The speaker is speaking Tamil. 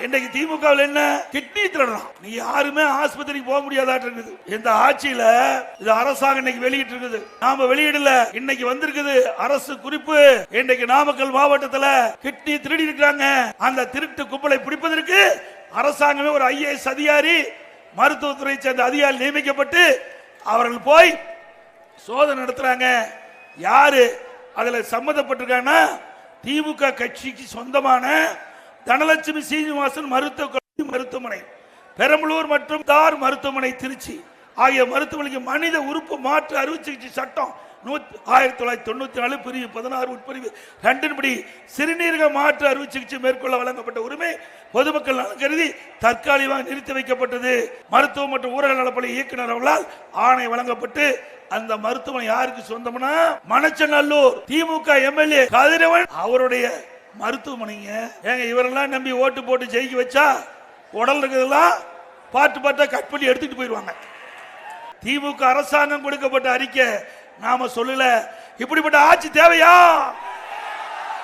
இன்னைக்கு திமுகவில் என்ன கிட்னி திருடலாம். நீ யாருமே ஆஸ்பத்திரிக்கு போக முடியாதாட்டு இருக்குது. இந்த ஆட்சியில இது அரசாங்கம் இன்னைக்கு வெளியிட்டு இருக்குது, நாம வெளியிடல. இன்னைக்கு வந்திருக்குது அரசு குறிப்பு. இன்னைக்கு நாமக்கல் மாவட்டத்தில் கிட்னி திருடி இருக்கிறாங்க. அந்த திருட்டு கும்பலை பிடிப்பதற்கு அரசாங்கமே ஒரு IAS அதிகாரி, மருத்துவத்துறை சேர்ந்த அதிகாரி நியமிக்கப்பட்டு அவர்கள் போய் சோதனை நடத்துறாங்க. யாரு அதுல சம்பந்தப்பட்டிருக்காங்கன்னா திமுக கட்சிக்கு சொந்தமான தனலட்சுமி சீனிவாசன் மருத்துவமனை, பெரம்பலூர் மற்றும் தார் மருத்துவமனை திருச்சி ஆகிய மருத்துவமனைக்கு மனித உறுப்பு மாற்று அறுவை சிகிச்சை சட்டம் 1994 பிரிவு 16 உட்பிரிவு 2 படி சிறுநீரக மாற்று அறுவை சிகிச்சை மேற்கொள்ள வழங்கப்பட்ட உரிமை பொதுமக்கள் நலன் கருதி தற்காலிகமாக நிறுத்தி வைக்கப்பட்டது. மருத்துவ மற்றும் ஊரக நலப்பணி இயக்குநர் அவர்களால் ஆணை வழங்கப்பட்டு அந்த மருத்துவமனை யாருக்கு சொந்தம்னா மணச்சநல்லூர் திமுக MLA கதிரவன் அவருடைய மருத்துவமனைங்க. ஏங்க இவரெல்லாம் நம்பி ஓட்டு போட்டு ஜெயிக்க வச்சா உடல் இருக்கிறதெல்லாம் பாட்டு பாட்டா கட் பண்ணி எடுத்துட்டு போயிடுவாங்க. திமுக அரசாங்கம் கொடுக்கப்பட்ட அறிக்கை நாம சொல்லல. இப்படிப்பட்ட ஆட்சி தேவையா?